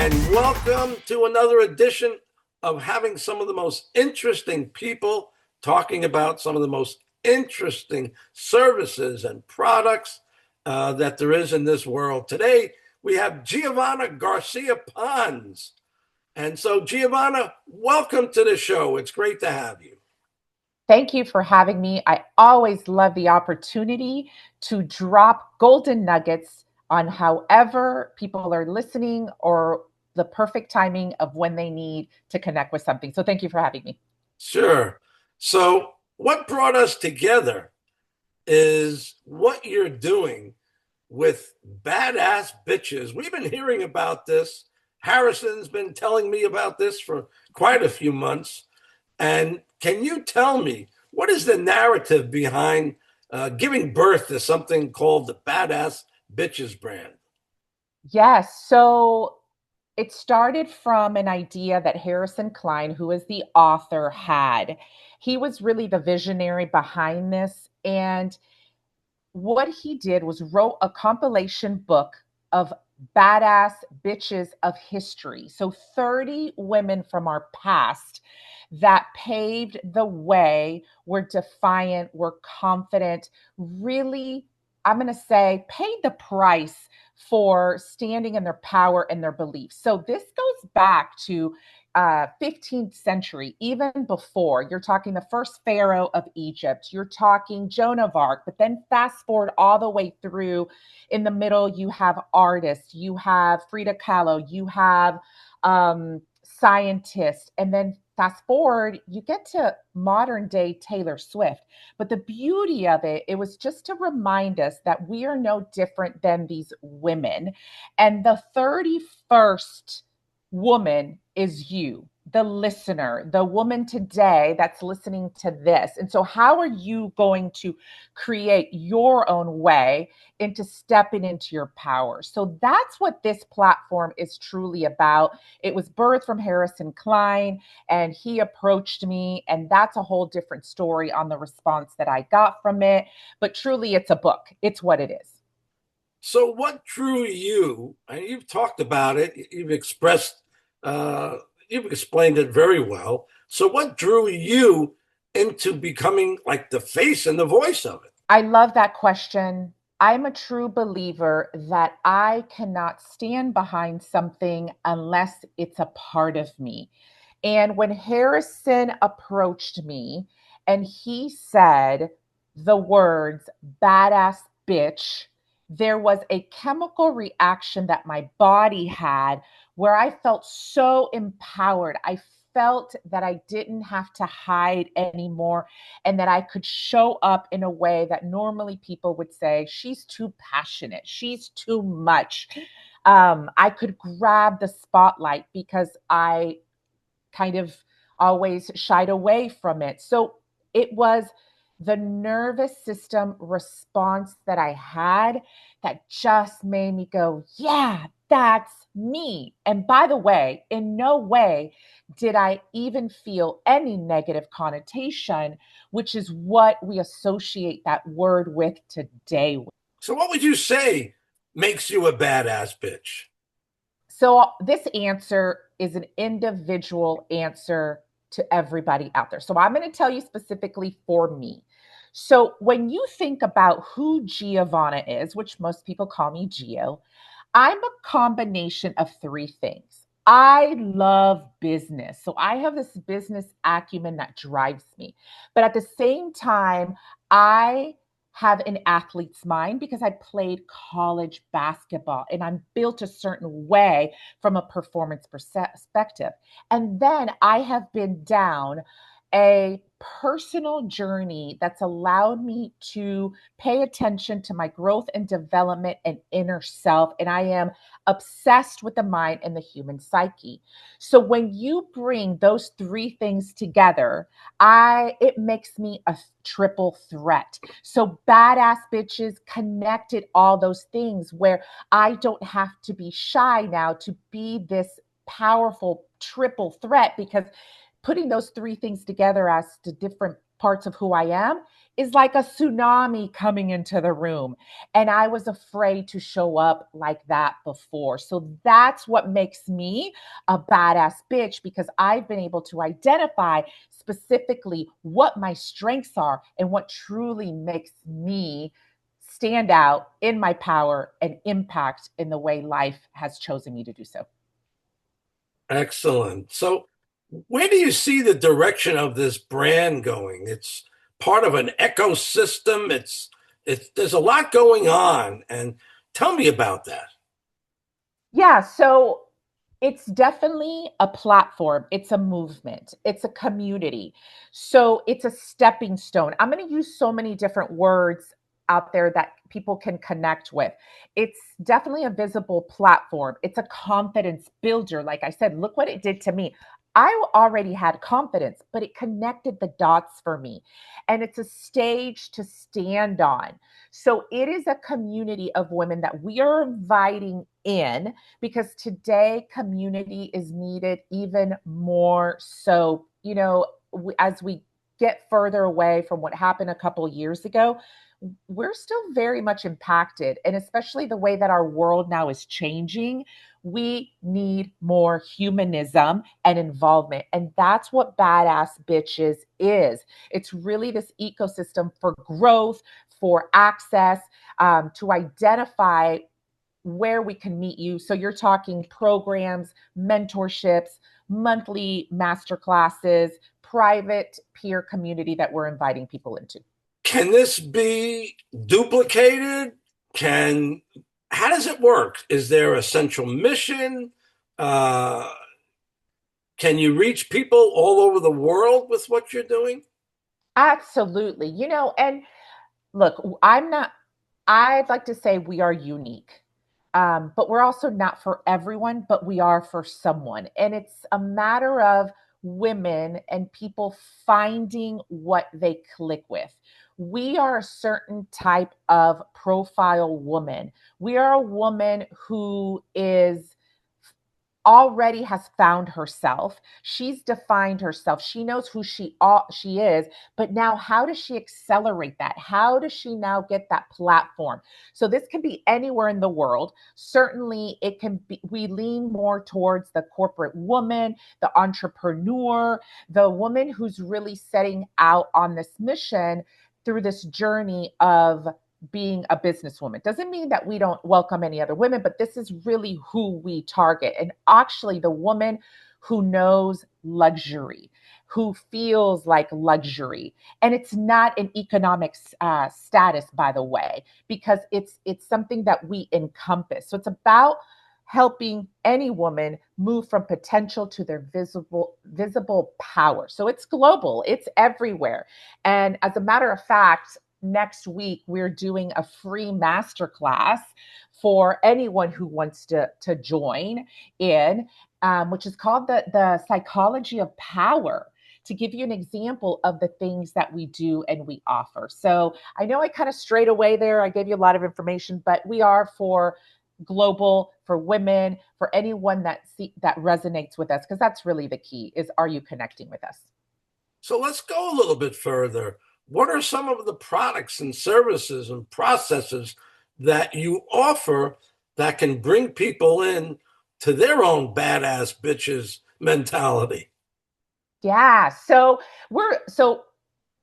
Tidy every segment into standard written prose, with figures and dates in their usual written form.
and welcome to another edition of having some of the most interesting people talking about some of the most interesting services and products that there is in this world. Today, we have Giovanna Garcia-Pons. And so, Giovanna, welcome to the show. It's great to have you. Thank you for having me. I always love the opportunity to drop golden nuggets on however people are listening or the perfect timing of when they need to connect with something. So thank you for having me. Sure. So, what brought us together is what you're doing with Badass Bitches. We've been hearing about this. Harrison's been telling me about this for quite a few months. And can you tell me what is the narrative behind giving birth to something called the Badass Bitches brand? Yes. So it started from an idea that Harrison Klein, who is the author, had. He was really the visionary behind this. And what he did was wrote a compilation book of badass bitches of history. So 30 women from our past that paved the way, were defiant, were confident, really, I'm going to say, paid the price for standing in their power and their beliefs. So this goes back to 15th century, even before. You're talking the first pharaoh of Egypt, you're talking Joan of Arc, but then fast forward all the way through. In the middle, you have artists, you have Frida Kahlo, you have scientists, and then fast forward, you get to modern day Taylor Swift. But the beauty of it, it was just to remind us that we are no different than these women. And the 31st woman is you, the listener, the woman today that's listening to this. And so, how are you going to create your own way into stepping into your power? So, that's what this platform is truly about. It was birthed from Harrison Klein, and he approached me, and that's a whole different story on the response that I got from it. But truly, it's a book, it's what it is. So, what drew you? And you've talked about it. Uh, you've explained it very well. So, what drew you into becoming like the face and the voice of it? I love that question. I'm a true believer that I cannot stand behind something unless it's a part of me. And when Harrison approached me and he said the words badass bitch, there was a chemical reaction that my body had where I felt so empowered. I felt that I didn't have to hide anymore and that I could show up in a way that normally people would say, she's too passionate, she's too much. I could grab the spotlight because I kind of always shied away from it. So it was the nervous system response that I had that just made me go, yeah, that's me. And by the way, in no way did I even feel any negative connotation, which is what we associate that word with today. So, what would you say makes you a badass bitch? So this answer is an individual answer to everybody out there. So I'm going to tell you specifically for me. So when you think about who Giovanna is, which most people call me Gio, I'm a combination of three things. I love business. So I have this business acumen that drives me. But at the same time, I have an athlete's mind because I played college basketball and I'm built a certain way from a performance perspective. And then I have been down a personal journey that's allowed me to pay attention to my growth and development and inner self. And I am obsessed with the mind and the human psyche. So when you bring those three things together, I it makes me a triple threat. So badass bitches connected all those things where I don't have to be shy now to be this powerful triple threat because putting those three things together as the different parts of who I am is like a tsunami coming into the room. And I was afraid to show up like that before. So that's what makes me a badass bitch, because I've been able to identify specifically what my strengths are and what truly makes me stand out in my power and impact in the way life has chosen me to do so. Excellent. So, where do you see the direction of this brand going? It's part of an ecosystem. It's there's a lot going on, and tell me about that. Yeah, so it's definitely a platform, it's a movement, it's a community. So it's a stepping stone. I'm going to use so many different words out there that people can connect with. It's definitely a visible platform. It's a confidence builder. Like I said, look what it did to me. I already had confidence, but it connected the dots for me. And it's a stage to stand on. So it is a community of women that we are inviting in, because today community is needed even more so. As we get further away from what happened a couple years ago, we're still very much impacted, and especially the way that our world now is changing, we need more humanism and involvement. And that's what Badass Bitches is. It's really this ecosystem for growth, for access, to identify where we can meet you. So you're talking programs, mentorships, monthly master classes, private peer community that we're inviting people into. Can this be duplicated? Can How does it work? Is there a central mission? Uh, can you reach people all over the world with what you're doing? Absolutely. And look, I'd like to say we are unique. But we're also not for everyone, but we are for someone. And it's a matter of women and people finding what they click with. We are a certain type of profile woman. We are a woman who is already has found herself. She's defined herself. She knows who she is, but now how does she accelerate that? How does she now get that platform? So this can be anywhere in the world. Certainly it can be, we lean more towards the corporate woman, the entrepreneur, the woman who's really setting out on this mission through this journey of being a businesswoman. Doesn't mean that we don't welcome any other women, but this is really who we target. And actually, the woman who knows luxury, who feels like luxury, and it's not an economic status, by the way, because it's something that we encompass. So it's about helping any woman move from potential to their visible power. So it's global, it's everywhere. And as a matter of fact, next week we're doing a free masterclass for anyone who wants to join in, which is called the psychology of power, to give you an example of the things that we do and we offer. So I know I kind of strayed away there, I gave you a lot of information, but we are for global, for women, for anyone that resonates with us, because that's really the key, is are you connecting with us? So let's go a little bit further. What are some of the products and services and processes that you offer that can bring people in to their own badass bitches mentality? Yeah. So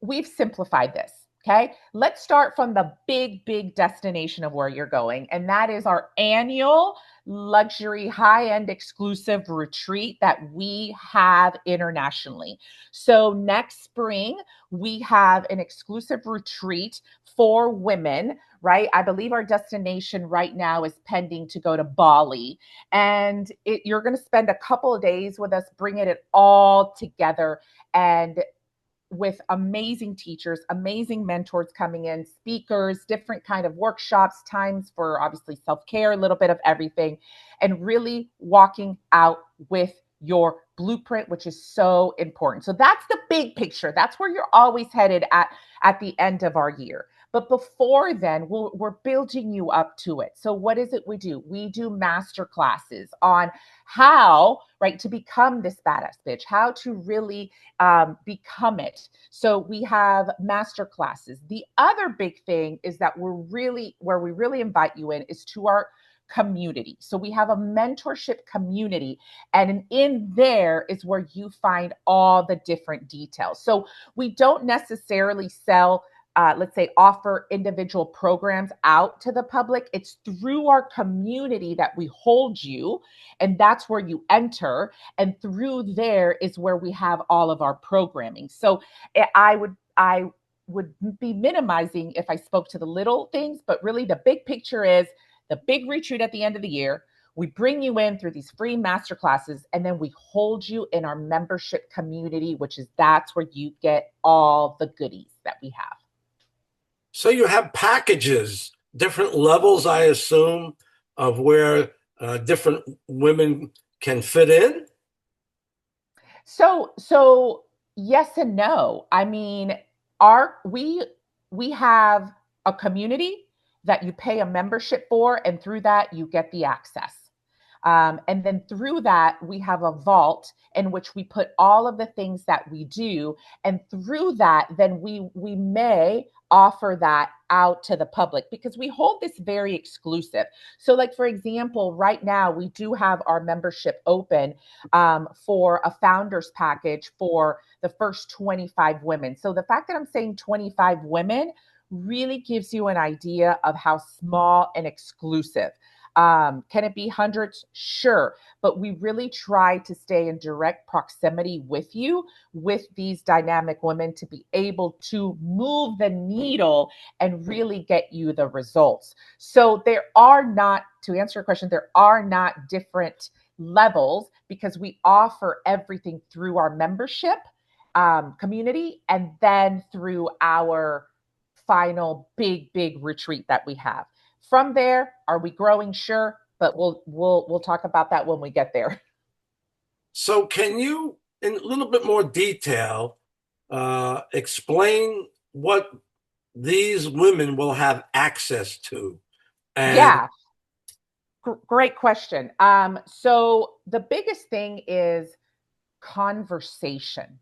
we've simplified this. Okay. Let's start from the big destination of where you're going. And that is our annual luxury high-end exclusive retreat that we have internationally. So next spring, we have an exclusive retreat for women, right? I believe our destination right now is pending to go to Bali. And you're going to spend a couple of days with us, bringing it all together, and with amazing teachers, amazing mentors coming in, speakers, different kind of workshops, times for obviously self-care, a little bit of everything, and really walking out with your blueprint, which is so important. So that's the big picture. That's where you're always headed at the end of our year. But before then, we're building you up to it. So what is it we do? We do master classes on how, right, to become this badass bitch, how to really become it. So we have master classes. The other big thing is that where we really invite you in is to our community. So we have a mentorship community, and in there is where you find all the different details. So we don't necessarily sell, let's say, offer individual programs out to the public. It's through our community that we hold you, and that's where you enter. And through there is where we have all of our programming. So I would be minimizing if I spoke to the little things, but really the big picture is the big retreat at the end of the year. We bring you in through these free master classes, and then we hold you in our membership community, which is that's where you get all the goodies that we have. So you have packages, different levels, I assume, of where different women can fit in. So yes and no. I mean, our we have a community that you pay a membership for, and through that you get the access. And then through that, we have a vault in which we put all of the things that we do. And through that, then we may offer that out to the public because we hold this very exclusive. So, like for example, right now we do have our membership open for a founders package for the first 25 women. So the fact that I'm saying 25 women really gives you an idea of how small and exclusive. Can it be hundreds? Sure. But we really try to stay in direct proximity with you, with these dynamic women, to be able to move the needle and really get you the results. So there are not, to answer your question, there are not different levels because we offer everything through our membership community and then through our final big retreat that we have. From there, are we growing? Sure, but we'll talk about that when we get there. So can you, in a little bit more detail, explain what these women will have access to? And Yeah, great question. So the biggest thing is conversation.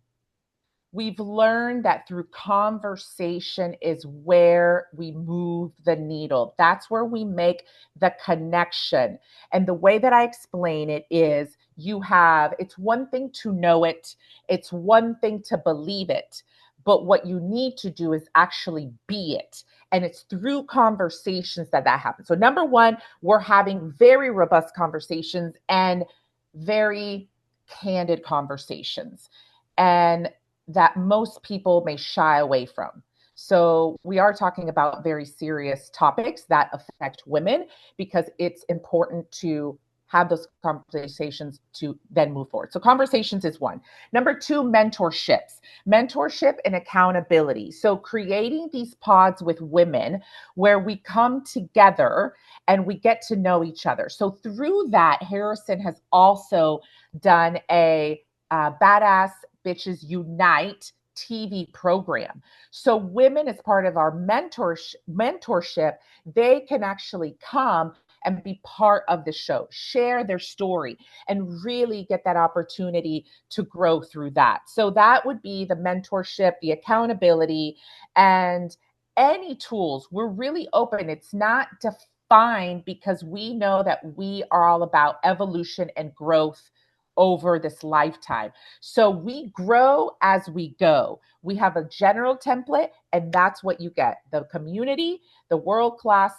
We've learned that through conversation is where we move the needle. That's where we make the connection. And the way that I explain it is it's one thing to know it, it's one thing to believe it. But what you need to do is actually be it. And it's through conversations that happens. So, number one, we're having very robust conversations and very candid conversations. And that most people may shy away from. So, we are talking about very serious topics that affect women because it's important to have those conversations to then move forward. So, conversations is one. Number two, mentorship and accountability. So, creating these pods with women where we come together and we get to know each other. So, through that, Harrison has also done a Badass Bitches Unite TV program. So women, as part of our mentorship, they can actually come and be part of the show, share their story, and really get that opportunity to grow through that. So that would be the mentorship, the accountability, and any tools. We're really open. It's not defined because we know that we are all about evolution and growth over this lifetime. So we grow as we go. We have a general template, and that's what you get: the community, the world class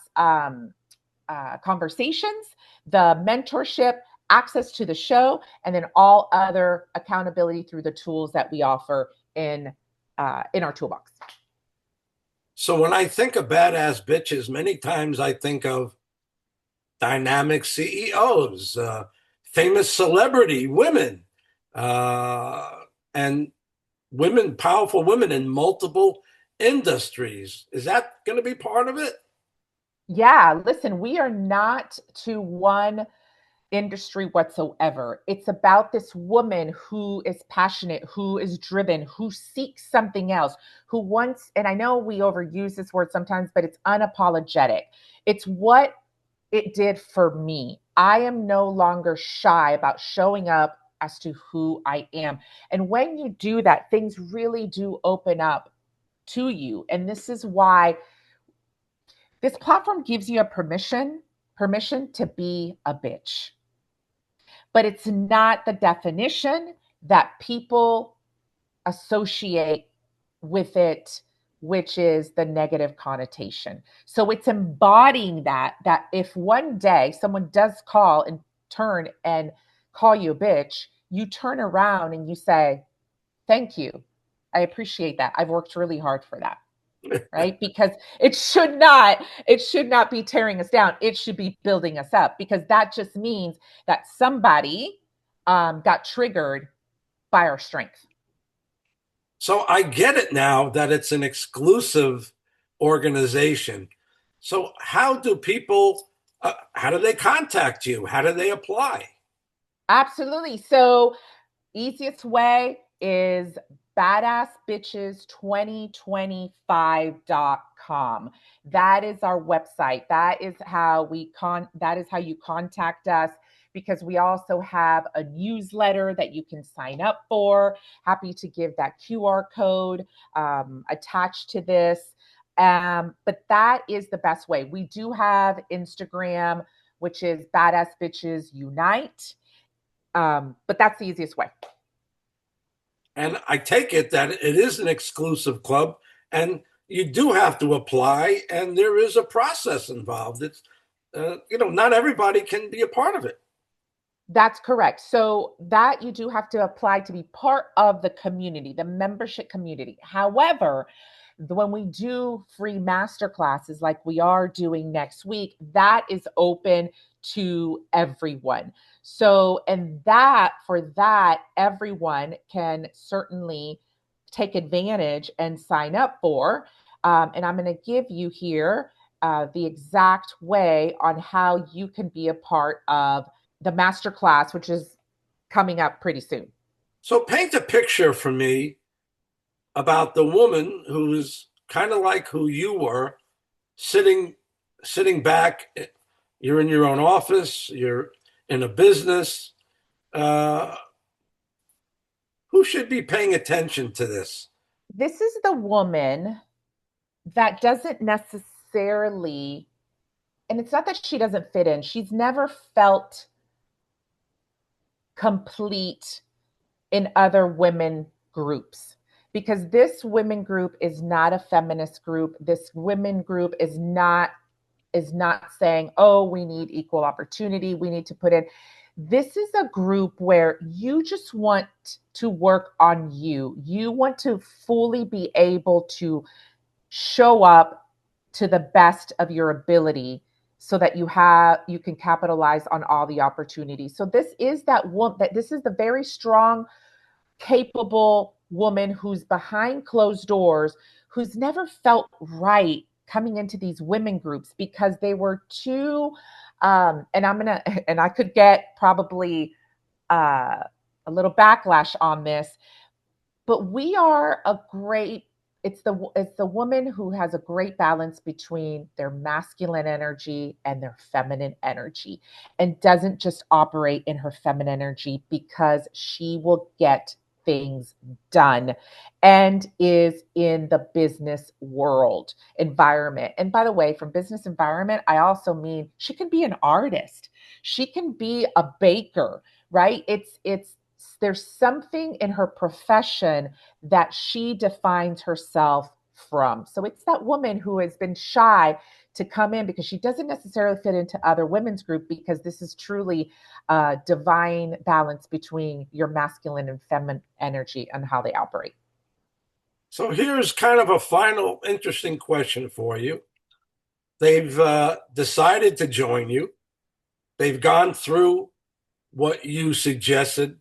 conversations, the mentorship, access to the show, and then all other accountability through the tools that we offer in our toolbox. so when I think of badass bitches, many times I think of dynamic CEOs, famous celebrity women, uh, and women, powerful women in multiple industries. Is that going to be part of it? Yeah, listen, we are not to one. industry whatsoever. It's about this woman who is passionate, who is driven, who seeks something else, who wants, and I know we overuse this word sometimes, but it's unapologetic. It's what it did for me. I am no longer shy about showing up as to who I am. And when you do that, things really do open up to you. And this is why this platform gives you a permission to be a bitch. But it's not the definition that people associate with it, which is the negative connotation. So it's embodying that if one day someone does call and turn and call you a bitch, you turn around and you say, thank you. I appreciate that. I've worked really hard for that. Right? Because it should not be tearing us down. It should be building us up, because that just means that somebody got triggered by our strength. So I get it now that it's an exclusive organization. So how do they contact you? How do they apply? Absolutely. So easiest way is badassbitches2025.com. That is our website. That is how you contact us, because we also have a newsletter that you can sign up for. Happy to give that QR code attached to this. But that is the best way. We do have Instagram, which is Badass Bitches Unite. But that's the easiest way. And I take it that it is an exclusive club, and you do have to apply, and there is a process involved. It's not everybody can be a part of it. That's correct. So that you do have to apply to be part of the community, the membership community. However, when we do free master classes like we are doing next week, that is open to everyone. So, and that for that, everyone can certainly take advantage and sign up for. And I'm going to give you here the exact way on how you can be a part of the master class, which is coming up pretty soon. So paint a picture for me about the woman who's kind of like who you were, sitting sitting back. You're in your own office. You're in a business. Uh, who should be paying attention to this? This is the woman that doesn't necessarily, and it's not that she doesn't fit in, she's never felt complete in other women groups, because this women group is not a feminist group. This women group is not saying, oh, we need equal opportunity, we need to put in. This is a group where you just want to work on you. You want to fully be able to show up to the best of your ability, so that you can capitalize on all the opportunities. So this is that one that this is the very strong, capable woman who's behind closed doors, who's never felt right coming into these women groups because they were too and I could get probably uh, a little backlash on this, but we are a great it's the woman who has a great balance between their masculine energy and their feminine energy, and doesn't just operate in her feminine energy, because she will get things done and is in the business world environment. And by the way, from business environment, I also mean she can be an artist, she can be a baker, right? It's there's something in her profession that she defines herself from. So it's that woman who has been shy to come in because she doesn't necessarily fit into other women's group, because this is truly a divine balance between your masculine and feminine energy and how they operate. So here's kind of a final interesting question for you. They've decided to join you. They've gone through what you suggested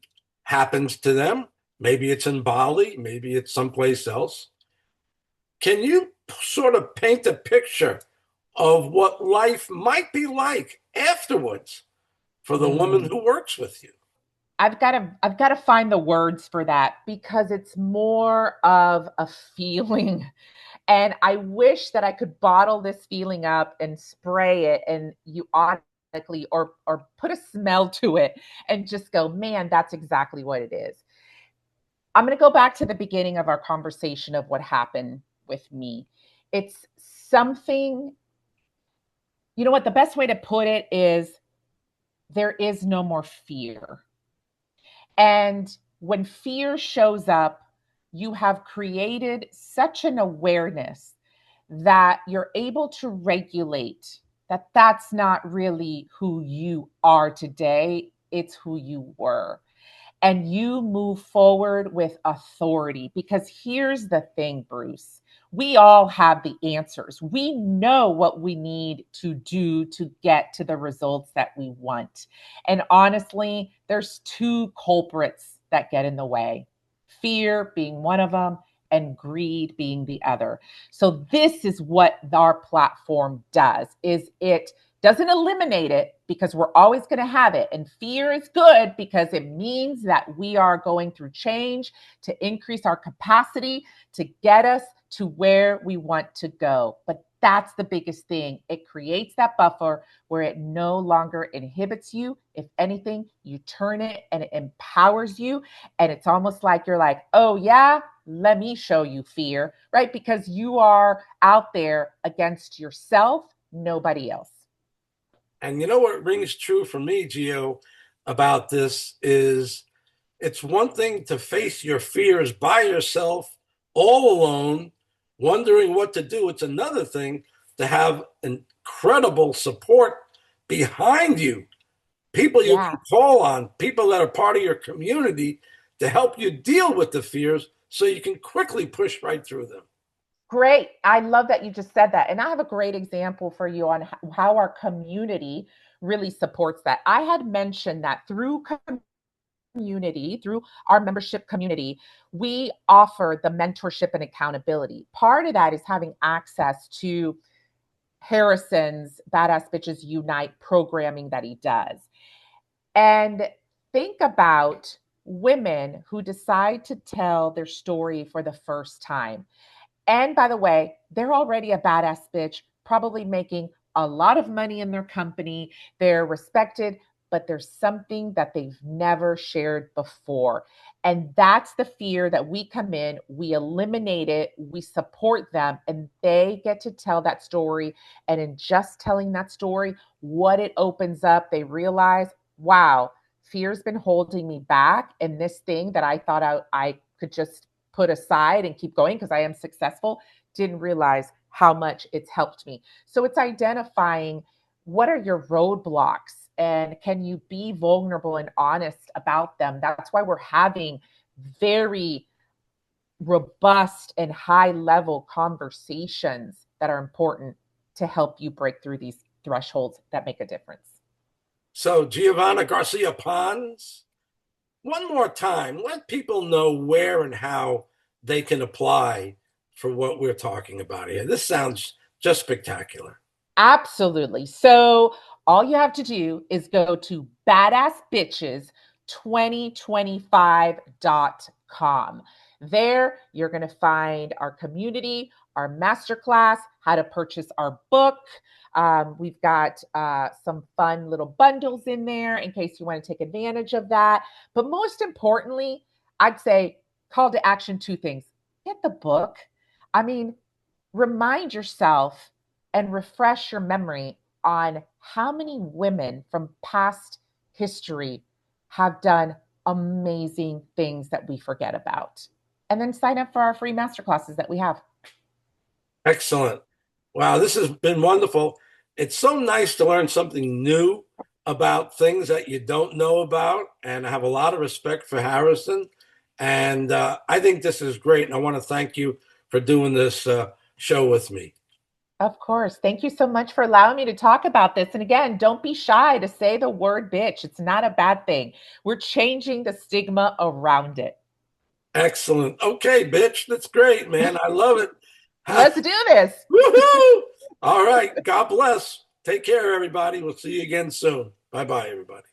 happens to them. Maybe it's in Bali, maybe it's someplace else. Can you sort of paint a picture of what life might be like afterwards for the woman Mm. who works with you? I've got to find the words for that because it's more of a feeling. And I wish that I could bottle this feeling up and spray it and you automatically or put a smell to it and just go, man, that's exactly what it is. I'm going to go back to the beginning of our conversation of what happened with me. It's something, you know what, the best way to put it is there is no more fear. And when fear shows up, you have created such an awareness that you're able to regulate that that's not really who you are today, it's who you were, and you move forward with authority. Because here's the thing, Bruce, we all have the answers. We know what we need to do to get to the results that we want. And honestly, there's two culprits that get in the way, fear being one of them and greed being the other. So this is what our platform does, is it doesn't eliminate it because we're always going to have it. And fear is good because it means that we are going through change to increase our capacity to get us to where we want to go. But that's the biggest thing. It creates that buffer where it no longer inhibits you. If anything, you turn it and it empowers you. And it's almost like you're like, oh, yeah, let me show you fear, right? Because you are out there against yourself, nobody else. And you know what rings true for me, Gio, about this is it's one thing to face your fears by yourself, all alone, wondering what to do. It's another thing to have incredible support behind you, people you Yeah. can call on, people that are part of your community to help you deal with the fears so you can quickly push right through them. Great. I love that you just said that. And I have a great example for you on how our community really supports that. I had mentioned that through community, through our membership community, we offer the mentorship and accountability. Part of that is having access to Harrison's Badass Bitches Unite programming that he does. And think about women who decide to tell their story for the first time. And by the way, they're already a badass bitch, probably making a lot of money in their company. They're respected, but there's something that they've never shared before. And that's the fear that we come in, we eliminate it, we support them, and they get to tell that story. And in just telling that story, what it opens up, they realize, wow, fear's been holding me back. And this thing that I thought I could just put aside and keep going because I am successful, didn't realize how much it's helped me. So it's identifying what are your roadblocks and can you be vulnerable and honest about them. That's why we're having very robust and high level conversations that are important to help you break through these thresholds that make a difference. So, Giovanna Garcia-Pons, one more time, let people know where and how they can apply for what we're talking about here. This sounds just spectacular. Absolutely. So all you have to do is go to badassbitches2025.com. There, you're going to find our community, our masterclass, how to purchase our book. We've got some fun little bundles in there in case you want to take advantage of that. But most importantly, I'd say call to action two things. Get the book. I mean, remind yourself and refresh your memory on how many women from past history have done amazing things that we forget about. And then sign up for our free masterclasses that we have. Excellent. Wow, this has been wonderful. It's so nice to learn something new about things that you don't know about. And I have a lot of respect for Harrison. And I think this is great. And I want to thank you for doing this show with me. Of course. Thank you so much for allowing me to talk about this. And again, don't be shy to say the word bitch. It's not a bad thing. We're changing the stigma around it. Excellent. Okay, bitch. That's great, man. I love it. Let's do this. Woohoo! All right. God bless. Take care, everybody. We'll see you again soon. Bye bye, everybody.